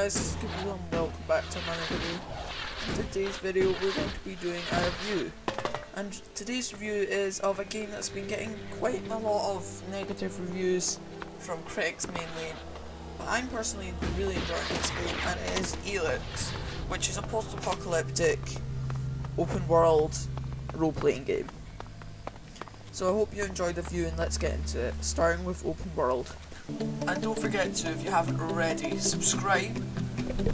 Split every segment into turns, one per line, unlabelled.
guys, this is Gabriel and welcome back to another video. In today's video we're going to be doing a review. And today's review is of a game that's been getting quite a lot of negative reviews from critics mainly. But I'm personally really enjoying this game, and it is ELEX, which is a post-apocalyptic open world role-playing game. So I hope you enjoyed the review and let's get into it, starting with open world. And don't forget to, if you haven't already, subscribe,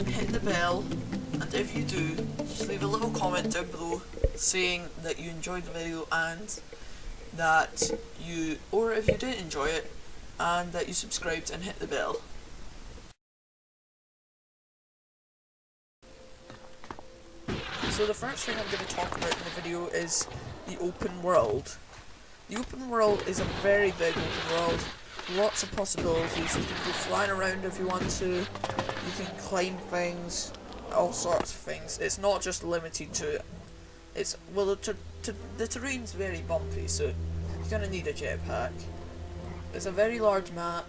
hit the bell, and if you do, just leave a little comment down below saying that you enjoyed the video and that you, or if you didn't enjoy it, and that you subscribed and hit the bell. So the first thing I'm going to talk about in the video is the open world. The open world is a very big open world. Lots of possibilities. You can go flying around if you want to, you can climb things, all sorts of things. It's not just limited to, it's, well, the terrain's very bumpy, so you're going to need a jetpack. It's a very large map.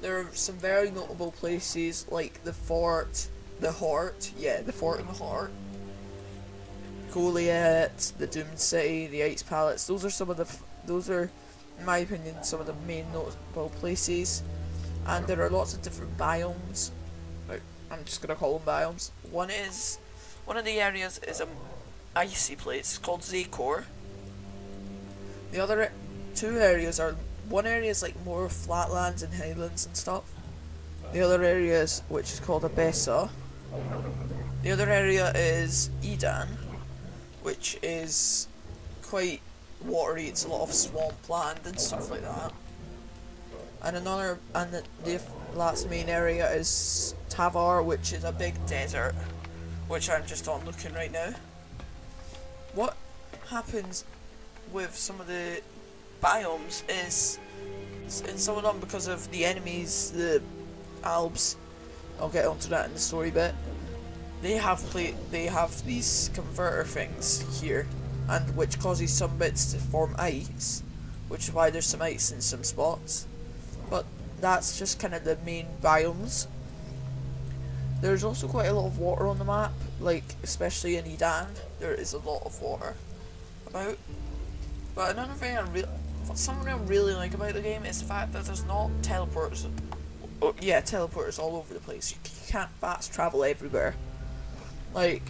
There are some very notable places like the fort, the Hort, the fort and the Hort, Goliath, the Doomed City, the Ice Palace. Those are some of the, those are, in my opinion, some of the main notable places, and there are lots of different biomes. I'm just gonna call them biomes. One of the areas is an icy place called Zacor. The other two areas are, one area is like more flatlands and highlands and stuff. The other area is, which is called Abessa. The other area is Edan, which is quite watery. It's a lot of swampland and stuff like that. And the last main area is Tavar, which is a big desert, which I'm just on looking right now. What happens with some of the biomes is, in some of them, because of the enemies, the Albs, I'll get onto that in the story bit, they have these converter things here, and which causes some bits to form ice, which is why there's some ice in some spots. But that's just kind of the main biomes. There's also quite a lot of water on the map, like especially in Edan, there is a lot of water about. But another thing something I really like about the game is the fact that there's not teleporters. Oh, yeah, teleporters all over the place. You can't fast travel everywhere. Like,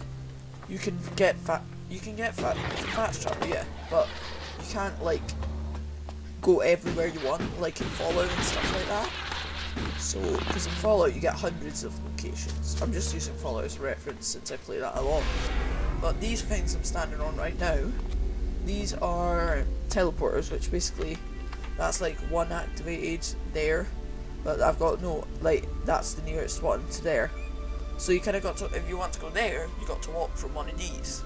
you can fast travel, yeah, but you can't like go everywhere you want, like in Fallout and stuff like that. So, because in Fallout you get hundreds of locations. I'm just using Fallout as a reference since I play that a lot. But these things I'm standing on right now, these are teleporters, which basically, that's like one activated there, but I've got no, like, that's the nearest one to there. So you kind of got to, if you want to go there, you got to walk from one of these.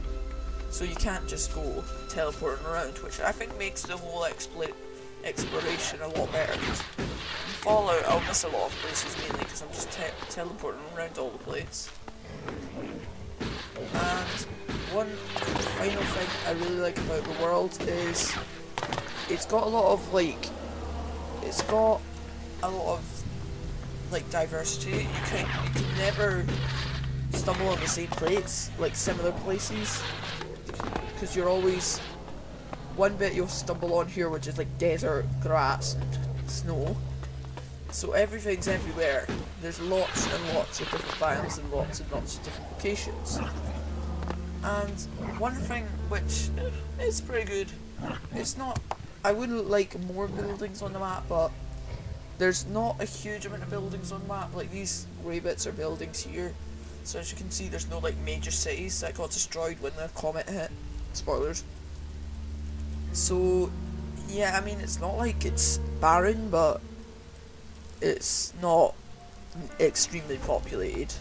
So you can't just go teleporting around, which I think makes the whole exploration a lot better. Because in Fallout, I'll miss a lot of places mainly because I'm just teleporting around all the place. And one final thing I really like about the world is it's got a lot of diversity. You can never stumble on the same place, like similar places, because you're always, one bit you'll stumble on here which is like desert, grass and snow, so everything's everywhere. There's lots and lots of different biomes and lots of different locations. And one thing which is pretty good, it's not, I would like more buildings on the map, but there's not a huge amount of buildings on the map. Like, these grey bits are buildings here. So as you can see, there's no like major cities that got destroyed when the comet hit. Spoilers. So yeah, I mean, it's not like it's barren, but it's not extremely populated.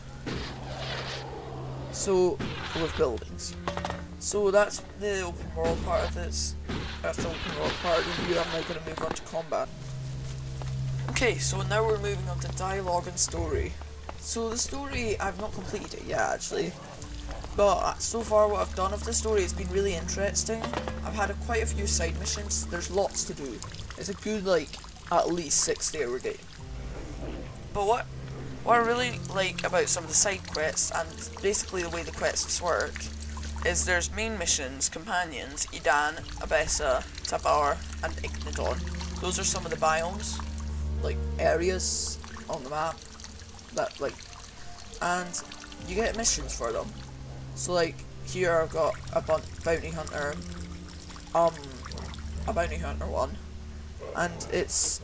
So, with buildings. So that's the open world part of this. That's the open world part of the review. I'm now going to move on to combat. Okay, so now we're moving on to dialogue and story. So the story, I've not completed it yet actually, but so far what I've done of the story has been really interesting. I've had quite a few side missions, there's lots to do. It's a good, like, at least 60-hour game. But what what I really like about some of the side quests, and basically the way the quests work, is there's main missions, companions, Edan, Abessa, Tabar, and Ignadon. Those are some of the biomes, like areas on the map that like, and you get missions for them. So like here I've got a bounty hunter, a bounty hunter one, and it's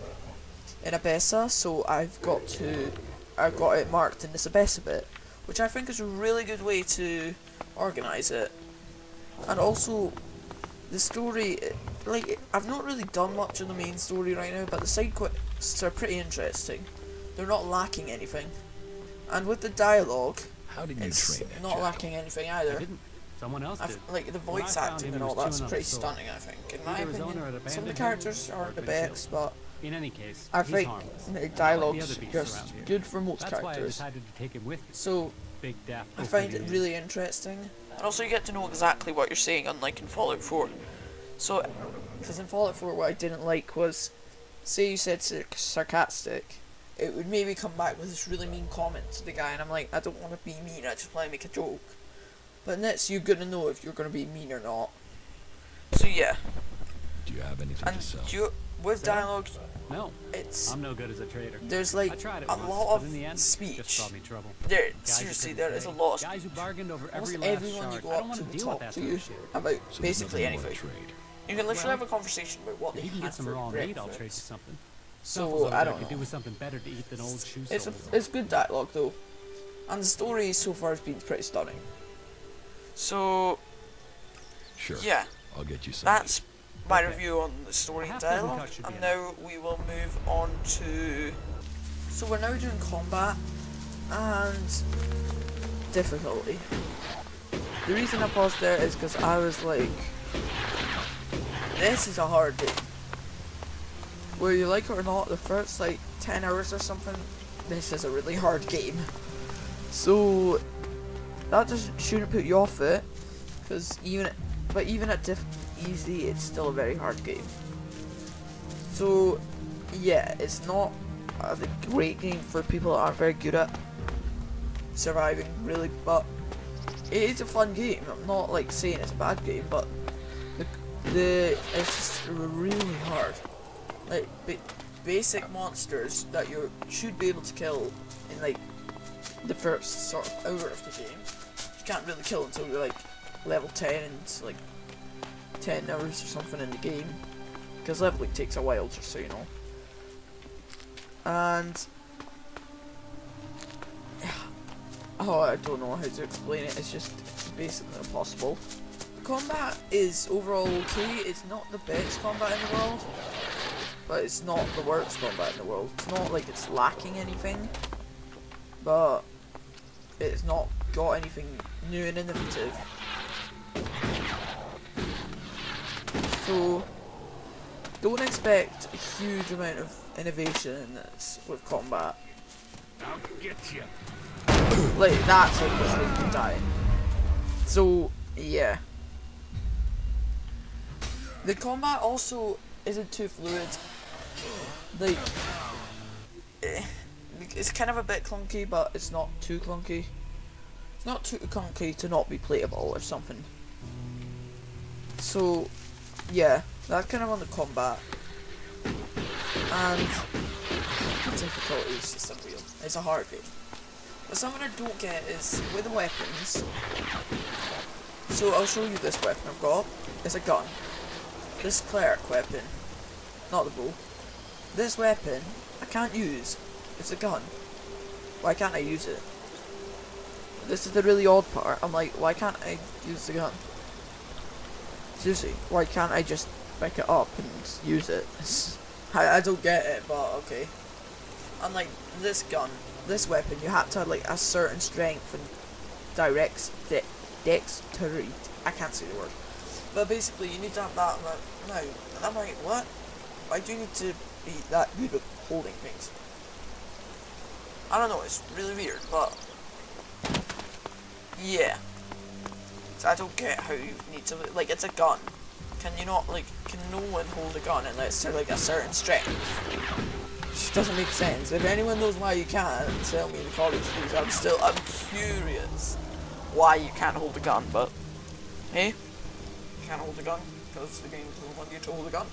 in Abessa, so I've got it marked in this Abessa bit, which I think is a really good way to organise it. And also, the story, like, I've not really done much of the main story right now, but the side quests are pretty interesting. They're not lacking anything. And with the dialogue,
How did you
it's
train that
not
jackal?
lacking anything either.
Someone else did.
Like, the voice acting and all that's pretty stunning, I think. In my opinion, some of the characters aren't the best, but
In any case,
I
he's
think
harmless.
the dialogue's
Like the other beasts
just
around here.
good for most
That's why I
characters.
decided to take him with me.
So,
Big daft
I find it really interesting. And also you get to know exactly what you're saying, unlike in Fallout 4. So, because in Fallout 4 what I didn't like was, say you said sarcastic, it would maybe come back with this really mean comment to the guy, and I'm like, I don't want to be mean, I just want to make a joke. But in this, you're going to know if you're going to be mean or not. So yeah.
Do you have anything to sell?
And with dialogue,
No,
it's...
I'm no good as a trader.
There's
I
like
tried it
a
once,
lot
but in the end,
of
it
speech.
just brought me trouble.
There,
Guys
seriously,
who
there
couldn't
is a
pay,
lot of
guys who bargained over
almost
every last
everyone you
shard.
go
I don't
up
want
to
to
will
deal
talk
with that
to
sort
you
of shit.
about
So there's
basically
nothing you wanna
anything.
trade.
You can literally have a conversation about what
If
they
you can
had
get some
for
raw meat, I'll trade you
breakfast.
something.
So, I don't
could do
know.
with something better to eat than old shoe
It's
soles.
it's good dialogue though, and the story so far has been pretty stunning. So
Sure.
yeah,
I'll get you some.
that's my
Okay.
review on the story and
Half dozen
dialogue,
cuts should be
and
enough.
now we will move on to. So we're now doing combat and difficulty. The reason I paused there is because I was like, this is a hard game. Whether you like it or not, the first like 10 hours or something, this is a really hard game. So that just shouldn't put you off it, because even at easy, it's still a very hard game. So yeah, it's not a great game for people that aren't very good at surviving, really, but it is a fun game. I'm not like saying it's a bad game, but it's just really hard. Like basic monsters that you should be able to kill in like the first sort of hour of the game, you can't really kill until you're like level 10 and like 10 hours or something in the game, because leveling takes a while, just so you know. And oh, I don't know how to explain it. It's just basically impossible. The combat is overall okay. It's not the best combat in the world, but it's not the worst combat in the world. It's not like it's lacking anything, but it's not got anything new and innovative. So don't expect a huge amount of innovation in this with combat.
I'll get you.
Like, that's like the thing you die. So yeah, the combat also isn't too fluid. Like, it's kind of a bit clunky, but it's not too clunky. It's not too clunky to not be playable or something. So yeah, that's kind of on the combat. And the difficulty is just unreal. It's a hard game. But something I don't get is with the weapons. So I'll show you this weapon I've got. It's a gun. This cleric weapon, not the bow. This weapon I can't use. It's a gun. Why can't I use it? This is the really odd part. I'm like, why can't I use the gun? Seriously, why can't I just pick it up and use it? I don't get it, but okay. Unlike this gun, this weapon, you have to have like a certain strength and dexterity. I can't say the word. But basically, you need to have that amount now. And I'm like, what? Why do you need to be that good at holding things? I don't know, it's really weird, but yeah. So I don't get how you need to, like, it's a gun. Can you not, like, can no one hold a gun unless they're like a certain strength? It just doesn't make sense. If anyone knows why you can't, tell me in the comments, please. I'm curious why you can't hold a gun, but hey, you can't hold a gun because the game doesn't want you to hold a gun.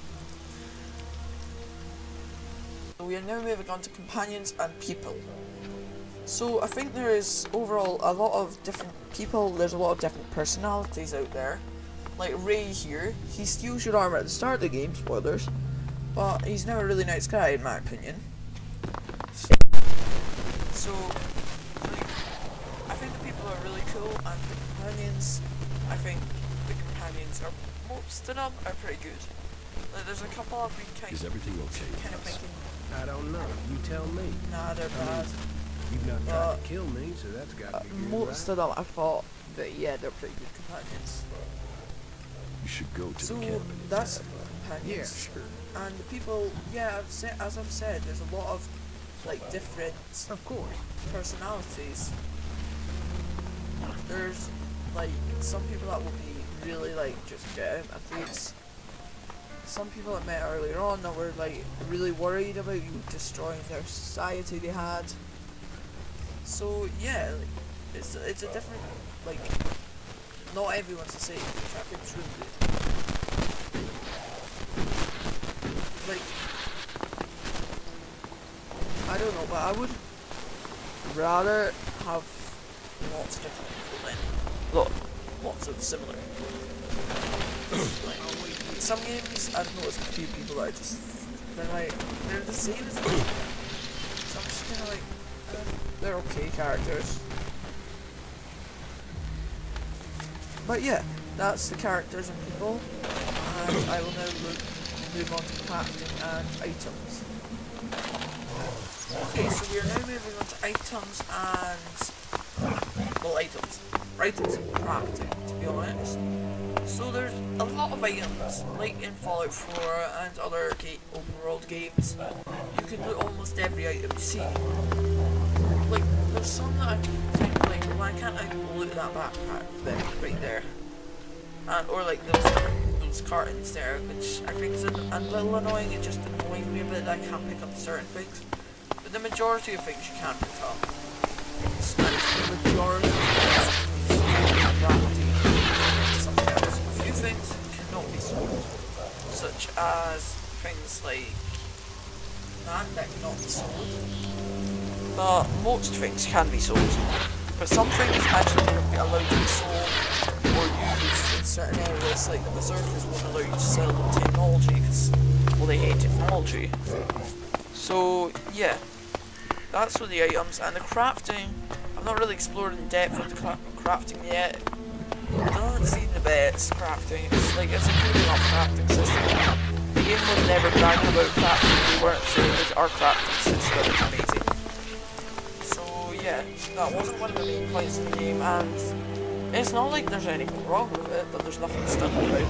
So we are now moving on to companions and people. So I think there is overall a lot of different people, there's a lot of different personalities out there. Like Ray here, he steals your armor at the start of the game, spoilers, but he's not a really nice guy in my opinion. So, like, I think the people are really cool, and the companions, I think the companions are, most of them are pretty good. Like, there's a couple I've been kind
Is everything okay with
of
us?
thinking,
I don't know. You tell me.
nah, they're bad.
You've not tried to kill me, so that's got to be good,
Most
right?
of them I thought that, yeah, they're pretty good companions.
You should go to
So
the cabin.
that's
Yeah,
companions.
sure.
And the people, yeah, as I've said, there's a lot of like different
Of course.
personalities. There's like some people that will be really like just get out my face. Some people I met earlier on that were like really worried about you destroying their society they had. So yeah, like, it's a different, like, not everyone's the same, which I think is really good. Like, I don't know, but I would rather have lots of different people than lots of similar people. Like, some games I've noticed a few people that are just, they're the same as me. So I'm just kinda like, they're okay characters. But yeah, that's the characters and people, and I will now move on to crafting and items. Okay, so we are now moving on to items and, well, items and crafting, to be honest. So there's a lot of items, like in Fallout 4 and other open world games. You can loot almost every item you see. Like, there's some that I think, like, why can't I loot that backpack there, right there? And, or like those cartons there, which I think is a little annoying. It just annoys me a bit that I can't pick up certain things. But the majority of things you can pick up. And the majority of things something else. A few things cannot be sold, such as things like that cannot be sold. But most things can be sold. But some things actually won't be allowed to be sold or used in certain areas, like the berserkers won't allow you to sell them technology because, well, they hate technology. So yeah, that's for the items. And the crafting, I've not really explored in depth with the crafting yet. It doesn't seem the best crafting. It's like, it's a good enough crafting system. The game was never bragging about crafting. We weren't saying that our crafting system is amazing. Yeah, that wasn't one of the main points of the game, and it's not like there's anything wrong with it, but there's nothing stunning about it.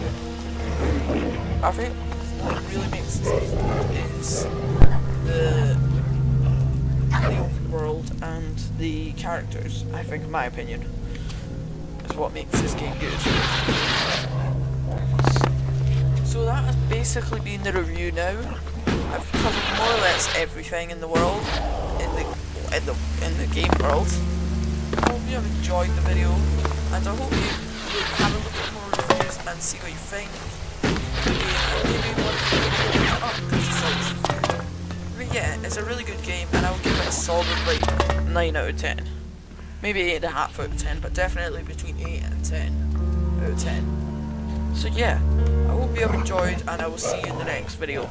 I think what really makes this game is the open world and the characters, I think, in my opinion, is what makes this game good. So that has basically been the review now. I've covered more or less everything in the world, in the game world. I hope you have enjoyed the video, and I hope you have a look at more reviews and see what you think. But yeah, it's a really good game, and I would give it a solid like 9 out of 10. Maybe 8.5 out of 10, but definitely between 8 and 10 out of 10. So yeah, I hope you have enjoyed, and I will see you in the next video.